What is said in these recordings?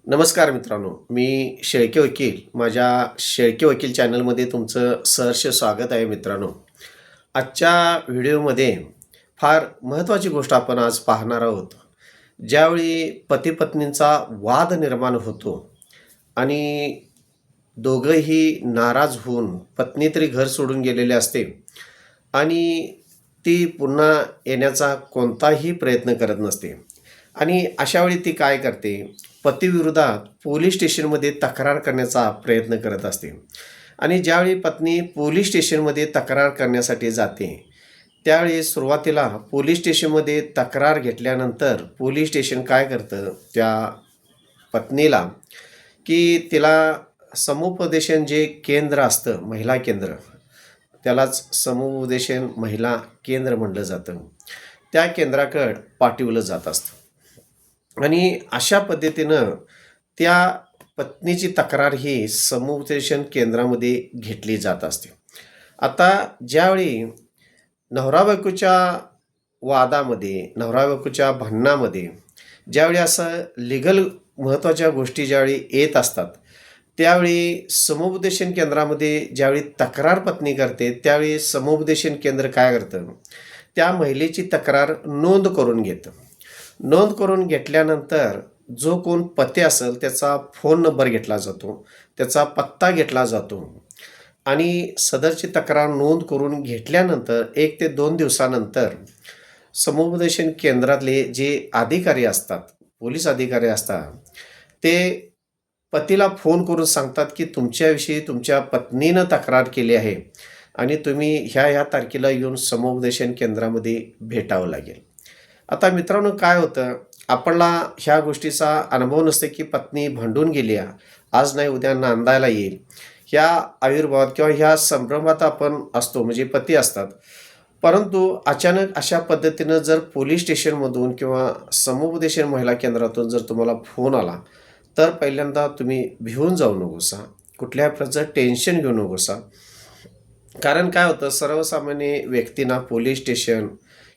नमस्कार मित्रांनो, मी शेळके वकील. माझ्या शेळके वकील चॅनलमध्ये तुमचं सहर्ष स्वागत आहे मित्रांनो. आजच्या व्हिडिओमध्ये फार महत्त्वाची गोष्ट आपण आज पाहणार आहोत. ज्यावेळी पती-पत्नींचा वाद निर्माण होतो आणि दोघंही नाराज होऊन पत्नी तरी घर सोडून गेलेले असते आणि ती पुन्हा येण्याचा कोणताही प्रयत्न करत नसते आणि अशावेळी ती काय करते, पतीविरोधात पोलीस स्टेशनमध्ये तक्रार करण्याचा प्रयत्न करत असते. आणि ज्यावेळी पत्नी पोलीस स्टेशनमध्ये तक्रार करण्यासाठी जाते, त्यावेळी सुरुवातीला पोलीस स्टेशनमध्ये तक्रार घेतल्यानंतर पोलीस स्टेशन काय करतं त्या पत्नीला, की तिला समुपदेशन जे केंद्र असतं, महिला केंद्र, त्यालाच समुपदेशन महिला केंद्र म्हटलं जातं, त्या केंद्राकडं पाठवलं जात असतं. आणि अशा पद्धतीनं त्या पत्नीची तक्रार ही समुपदेशन केंद्रामध्ये घेतली जात असते. आता ज्यावेळी नवरा-बायकोच्या वादामध्ये, नवरा-बायकोच्या भांडणामध्ये ज्यावेळी असं लीगल महत्त्वाच्या गोष्टी ज्यावेळी येत असतात, त्यावेळी समुपदेशन केंद्रामध्ये ज्यावेळी तक्रार पत्नी करते, त्यावेळी समुपदेशन केंद्र काय करतं, त्या महिलेची तक्रार नोंद करून घेतं. नोंद करून घेतल्यानंतर जो कोण पती असेल त्याचा फोन नंबर घेतला जातो, त्याचा पत्ता घेतला जातो आणि सदरची तक्रार नोंद करून घेतल्यानंतर 1 ते 2 दिवसानंतर समुपदेशन केंद्रातले जे अधिकारी असतात, पोलीस अधिकारी असतात, ते पतीला फोन करून सांगतात, की तुमच्याविषयी तुमच्या पत्नीनं तक्रार केली आहे आणि तुम्ही ह्या तारखेला येऊन समुपदेशन केंद्रामध्ये भेटावं लागेल. आता मित्रांनो, काय होतं, आपल्याला ह्या गोष्टीचा अनुभव नसते, की पत्नी भांडून गेली आहे, आज नाही उद्या नांदायला येईल. ह्या आविर्भावात किंवा ह्या संभ्रमात आपण असतो, म्हणजे पती असतात. परंतु अचानक अशा पद्धतीनं जर पोलीस स्टेशनमधून किंवा समुपदेशन महिला केंद्रातून जर तुम्हाला फोन आला, तर पहिल्यांदा तुम्ही भिवून जाऊ नकोसा, कुठल्या प्रकारचं टेन्शन घेऊ नकोसा. कारण काय होतं, सर्वसामान्य व्यक्तींना पोलीस स्टेशन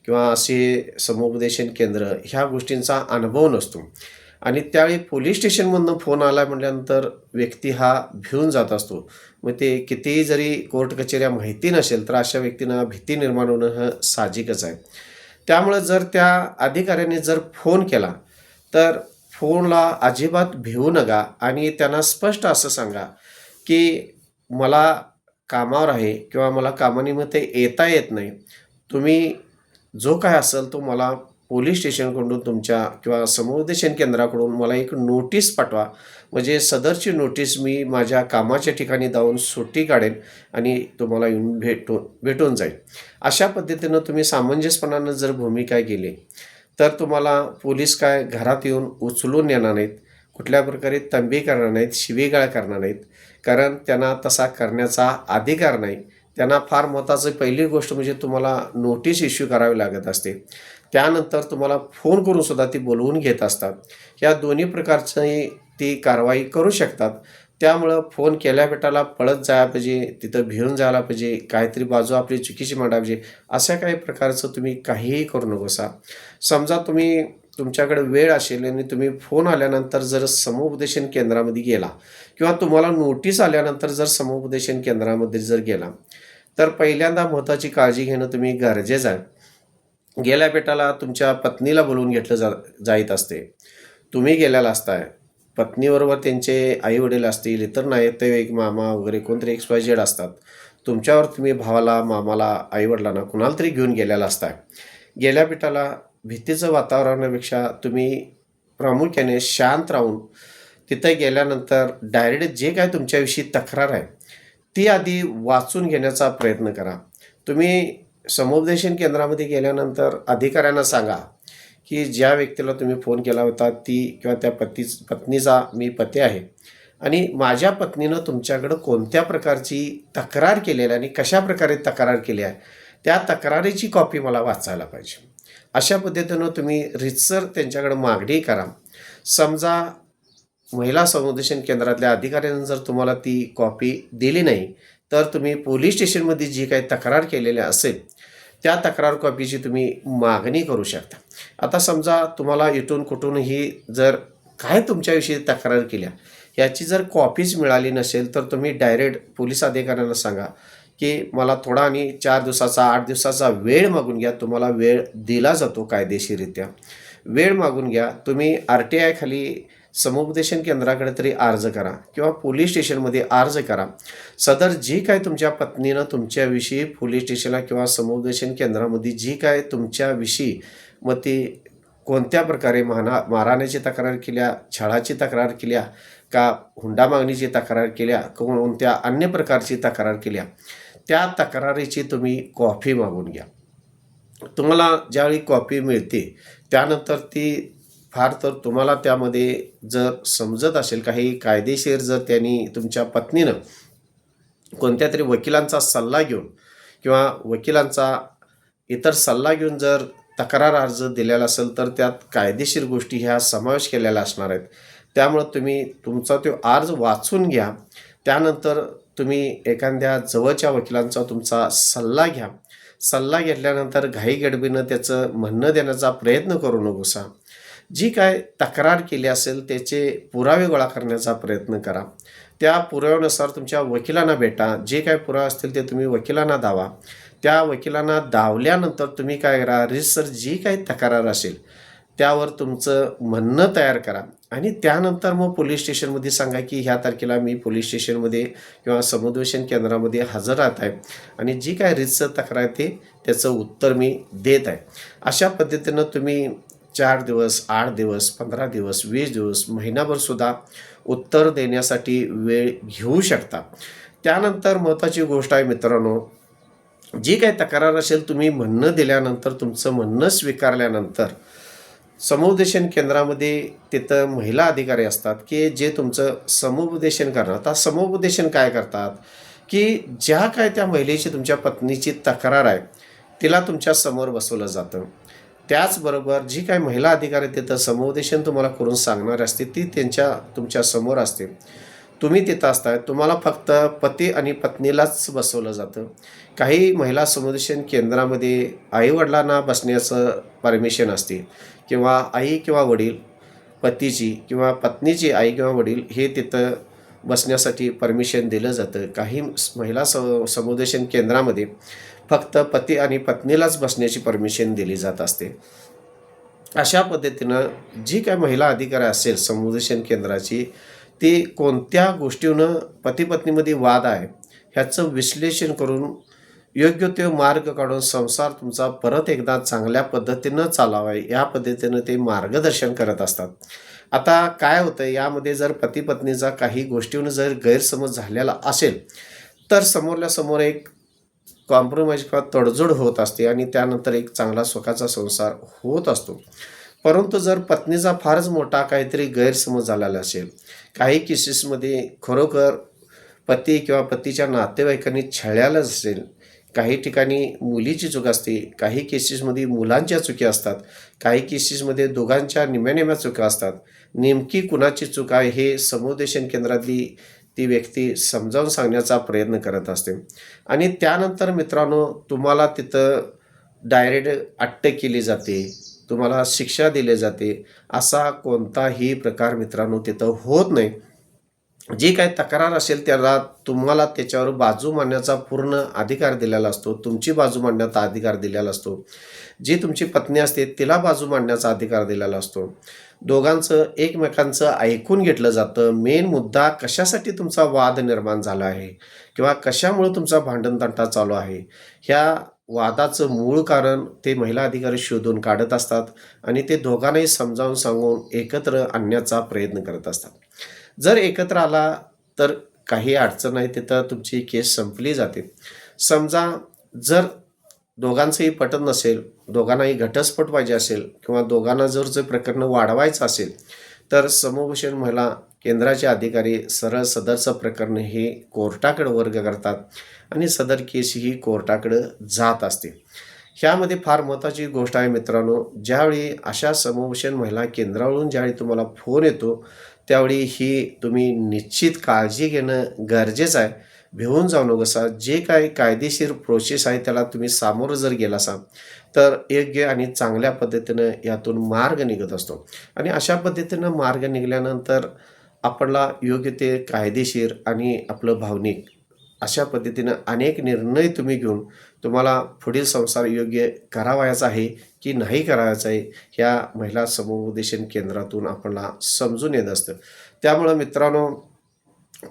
किंवा असे समुपदेशन केंद्र ह्या गोष्टींचा अनुभव नसतो आणि त्यावेळी पोलीस स्टेशनमधून फोन आला म्हटल्यानंतर व्यक्ती हा भिवून जात असतो. मग ते कितीही जरी कोर्ट कचेऱ्या माहिती नसेल तर अशा व्यक्तींना भीती निर्माण होणं हे साहजिकच आहे. त्यामुळं जर त्या अधिकाऱ्याने जर फोन केला तर फोनला अजिबात भिवू नका आणि त्यांना स्पष्ट असं सांगा, की मला कामावर आहे किंवा मला कामानिमित्त येता येत नाही. तुम्ही जो काय असेल तो मला पोलीस स्टेशनकडून तुमच्या किंवा समुपदेशन केंद्राकडून मला एक नोटीस पाठवा. म्हणजे सदरची नोटीस मी माझ्या कामाच्या ठिकाणी जाऊन सुट्टी काढेन आणि तुम्हाला येऊन भेटून जाईल. अशा पद्धतीनं तुम्ही सामंजस्यपणानं जर भूमिका केली तर तुम्हाला पोलीस काय घरात येऊन उचलून नेणार नाहीत, कुठल्या प्रकारे तंबी करणार नाहीत, शिवीगाळ करणार नाहीत. कारण त्यांना तसा करण्याचा अधिकार नाही. त्यांना फार महत्त्वाचं पहिली गोष्ट म्हणजे तुम्हाला नोटीस इश्यू करावी लागत असते. त्यानंतर तुम्हाला फोन करूनसुद्धा ती बोलवून घेत असतात. या दोन्ही प्रकारची ती कारवाई करू शकतात. त्यामुळं फोन केल्या बेटाला पळत जायला पाहिजे, तिथं भिवून जायला पाहिजे, काहीतरी बाजू आपली चुकीची मांडावी पाहिजे, अशा काही प्रकारचं तुम्ही काहीही करू नकोसा. समजा तुमच्याकडे वेळ असेल आणि तुम्ही फोन आल्यानंतर जर समुपदेशन केंद्रामध्ये गेला किंवा तुम्हाला नोटीस आल्यानंतर जर समुपदेशन केंद्रामध्ये जर गेला, तर पहिल्यांदा महत्त्वाची काळजी घेणं तुम्ही गरजेचं आहे. गेल्या बेटाला तुमच्या पत्नीला बोलवून घेतलं जात असते. तुम्ही गेलेला असताय. पत्नीबरोबर त्यांचे आई-वडील असतील, इतर नातेवाईक, मामा वगैरे कोणतरी XYZ असतात. तुमच्यावर तुम्ही भावाला, मामाला, आई-वडिलांना कुणाला तरी घेऊन गेलेला असताय. गेल्या बेटाला भीतीचं वातावरणापेक्षा तुम्ही प्रामुख्याने शांत राहून तिथं गेल्यानंतर डायरेक्ट जे काय तुमच्याविषयी तक्रार आहे, ती आधी वाचून घेण्याचा प्रयत्न करा. तुम्ही समुपदेशन केंद्रामध्ये गेल्यानंतर अधिकाऱ्यांना सांगा, की ज्या व्यक्तीला तुम्ही फोन केला होता ती किंवा त्या पत्नीचा मी पती आहे आणि माझ्या पत्नीनं तुमच्याकडं कोणत्या प्रकारची तक्रार केलेली आहे आणि कशाप्रकारे तक्रार केली आहे, त्या तक्रारीची कॉपी मला वाचायला पाहिजे. अशा पद्धतीनं तुम्ही रीतसर त्यांच्याकडे मागणी करा. समजा महिला समुपदेशन केंद्रातल्या अधिकाऱ्यांनी जर तुम्हाला ती कॉपी दिली नाही, तर तुम्ही पोलीस स्टेशनमध्ये जी काही तक्रार केलेली असेल, त्या तक्रार कॉपीची तुम्ही मागणी करू शकता. आता समजा तुम्हाला इथून कुठूनही जर काय तुमच्याविषयी तक्रार केल्या याची जर कॉपीच मिळाली नसेल तर तुम्ही डायरेक्ट पोलीस अधिकाऱ्यांना सांगा की मला थोडा आणि 4 दिवसाचा 8 दिवसाचा वेळ मागून घ्या. तुम्हाला वेळ दिला जातो कायदेशीररित्या. वेळ मागून घ्या. तुम्ही RTI खाली समुपदेशन केंद्राकडे तरी अर्ज करा किंवा पोलीस स्टेशनमध्ये अर्ज करा. सदर जी काय तुमच्या पत्नीनं तुमच्याविषयी पोलीस स्टेशनला किंवा समुपदेशन केंद्रामध्ये जी काय तुमच्याविषयी मग ती कोणत्या प्रकारे मारहाणीची तक्रार केल्या, छळाची तक्रार केल्या का हुंडा मागणीची तक्रार केल्या, कोणत्या अन्य प्रकारची तक्रार केल्या, त्या तक्रारीची तुम्ही कॉपी मागून घ्या. तुम्हाला ज्यावेळी कॉपी मिळते त्यानंतर ती फार तर तुम्हाला त्यामध्ये जर समजत असेल काही कायदेशीर जर त्यांनी तुमच्या पत्नीनं कोणत्या तरी वकिलांचा सल्ला घेऊन किंवा वकिलांचा इतर सल्ला घेऊन जर तक्रार अर्ज दिलेला असेल तर त्यात कायदेशीर गोष्टी ह्या समावेश केलेल्या असणार आहेत. त्यामुळं तुम्ही तुमचा तो अर्ज वाचून घ्या. त्यानंतर तुम्ही एखाद्या जवळच्या वकिलांचा तुमचा सल्ला घ्या. सल्ला घेतल्यानंतर घाईगडबडीनं त्याचं म्हणणं देण्याचा प्रयत्न करू नकोसा. जी काय तक्रार केली असेल त्याचे पुरावे गोळा करण्याचा प्रयत्न करा. त्या पुराव्यानुसार तुमच्या वकिलांना भेटा. जे काय पुरावे असतील ते तुम्ही वकिलांना दावा. त्या वकिलांना दावल्यानंतर तुम्ही काय करा, रीतसर जी काही तक्रार असेल त्यावर तुमचं म्हणणं तयार करा आणि त्यानंतर मग पोलीस स्टेशनमध्ये सांगा की ह्या तारखेला मी पोलीस स्टेशनमध्ये किंवा समुपदेशन केंद्रामध्ये हजर राहत आहे आणि जी काय रीतसर तक्रार आहे त्याचं उत्तर मी देत आहे. अशा पद्धतीनं तुम्ही 4 दिवस, 8 दिवस, 15 दिवस, 20 दिवस, महिनाभरसुद्धा उत्तर देण्यासाठी वेळ घेऊ शकता. त्यानंतर महत्त्वाची गोष्ट आहे मित्रांनो, जी काही तक्रार असेल तुम्ही म्हणणं दिल्यानंतर तुमचं म्हणणं स्वीकारल्यानंतर समुपदेशन केंद्रामध्ये तिथं महिला अधिकारी असतात की जे तुमचं समुपदेशन करणार. आता समुपदेशन काय करतात की ज्या काय त्या महिलेची तुमच्या पत्नीची तक्रार आहे तिला तुमच्या समोर बसवलं जातं. त्याचबरोबर जी काही महिला अधिकारी तिथं समुपदेशन तुम्हाला करून सांगणार असते ती तुमच्या समोर असते. तुम्ही तिथं असताय. तुम्हाला फक्त पती आणि पत्नीलाच बसवलं जातं. काही महिला समुपदेशन केंद्रामध्ये आईवडिलांना बसण्याचं परमिशन असते किंवा आई किंवा वडील पतीची किंवा पत्नीची आई किंवा वडील हे तिथं बसण्यासाठी परमिशन दिलं जातं. काही महिला समुपदेशन केंद्रामध्ये फक्त पती आणि पत्नीलाच बसण्याची परमिशन दिली जात असते. अशा पद्धतीनं जी काय महिला अधिकारी असेल समुपदेशन केंद्राची ती कोणत्या गोष्टीनं पती पत्नीमध्ये वाद आहे ह्याचं विश्लेषण करून योग्य ते मार्ग काढून संसार तुमचा परत एकदा चांगल्या पद्धतीनं चालावा या पद्धतीनं ते मार्गदर्शन करत असतात. आता काय होतं यामध्ये जर पती पत्नीचा काही गोष्टीवरून जर गैरसमज झालेला असेल तर समोरल्या समोर एक कॉम्प्रोमाइज किंवा तडजोड होत असते आणि त्यानंतर एक चांगला सुखाचा संसार होत असतो. परंतु जर पत्नीचा फारच मोठा काहीतरी गैरसमज झालेला असेल, काही केसेसमध्ये खरोखर पती किंवा पतीच्या नातेवाईकांनी छळलेलं असेल, काही ठिकाणी मुलीची चूक असते, काही केसेसमध्ये मुलांच्या चुकी असतात, काही केसेसमध्ये दोघांच्या निम्या चुका असतात. नेमकी कुणाची चूक आहे हे समुपदेशन केंद्रातली ती व्यक्ती समजावून सांगण्याचा प्रयत्न करत असते आणि त्यानंतर मित्रांनो तुम्हाला तिथं डायरेक्ट अटक केली जाते, तुम्हाला शिक्षा दिली जाते. असा कोणताही प्रकार मित्रांनो तिथं होत नाही. जी काही तक्रार असेल त्याला तुम्हाला त्याच्यावर बाजू मांडण्याचा पूर्ण अधिकार दिलेला असतो. तुमची बाजू मांडण्याचा अधिकार दिलेला असतो. जी तुमची पत्नी असते तिला बाजू मांडण्याचा अधिकार दिलेला असतो. दोघांचं एकमेकांचं ऐकून घेतलं जातं. मेन मुद्दा कशासाठी तुमचा वाद निर्माण झाला आहे किंवा कशामुळे तुमचा भांडणतंटा चालू आहे ह्या वादाचं मूळ कारण ते महिला अधिकारी शोधून काढत असतात आणि ते दोघांनाही समजावून सांगून एकत्र आणण्याचा प्रयत्न करत असतात. जर एकत्र आला तर काही अडचण नाही, तिथं तुमची केस संपली जाते. समजा जर दोघांचंही पटत नसेल, दोघांनाही घटस्फोट पाहिजे असेल किंवा दोघांना जर जे प्रकरण वाढवायचं असेल तर समुपदेशन महिला केंद्राचे अधिकारी सरळ सदरचं प्रकरण हे कोर्टाकडे वर्ग करतात आणि सदर केस ही कोर्टाकडे जात असते. ह्यामध्ये फार महत्त्वाची गोष्ट आहे मित्रांनो, ज्यावेळी अशा समुपदेशन महिला केंद्रावरून ज्यावेळी तुम्हाला फोन येतो त्यावेळी ही तुम्ही निश्चित काळजी घेणं गरजेचं आहे. भिवून जाऊ नकोसा. जे काही कायदेशीर प्रोसेस आहे त्याला तुम्ही सामोरं जर गेलासा तर योग्य आणि चांगल्या पद्धतीनं यातून मार्ग निघत असतो. आणि अशा पद्धतीनं मार्ग निघाल्यानंतर आपल्याला योग्य ते कायदेशीर आणि आपलं भावनिक अशा पद्धतीनं अनेक निर्णय तुम्ही घेऊन तुम्हाला पुढील संसार योग्य करावयाचा आहे की नाही करावयाचा आहे, ह्या महिला समुपदेशन केंद्रातून आपल्याला समजून येत असतं. त्यामुळं मित्रांनो,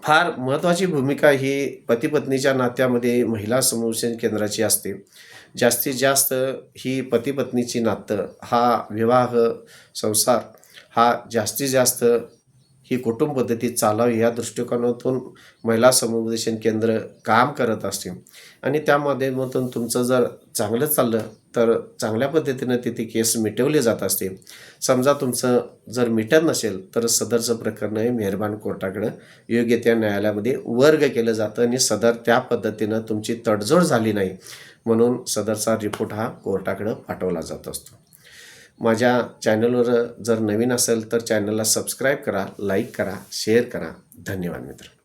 फार महत्त्वाची भूमिका ही पती-पत्नीच्या नात्यामध्ये महिला समुपदेशन केंद्राची असते. जास्तीत जास्त ही पती-पत्नीची नातं हा विवाह संसार हा जास्तीत जास्त ही कुटुंब पद्धती चालावी या दृष्टिकोनातून महिला समुपदेशन केंद्र काम करत असते. आणि त्या माध्यमातून तुमचं जर चांगलं चाललं तर चांगल्या पद्धतीनं तिथे केस मिटवले जात असते. समजा तुमचं जर मिटत नसेल तर सदरचं प्रकरण हे मेहरबान कोर्टाकडं योग्य त्या न्यायालयामध्ये वर्ग केलं जातं आणि सदर त्या पद्धतीनं तुमची तडजोड झाली नाही म्हणून सदरचा रिपोर्ट हा कोर्टाकडं पाठवला जात असतो. माझ्या चॅनलवर जर नवीन असेल तर चॅनलला सबस्क्राईब करा, लाईक करा, शेअर करा. धन्यवाद मित्र.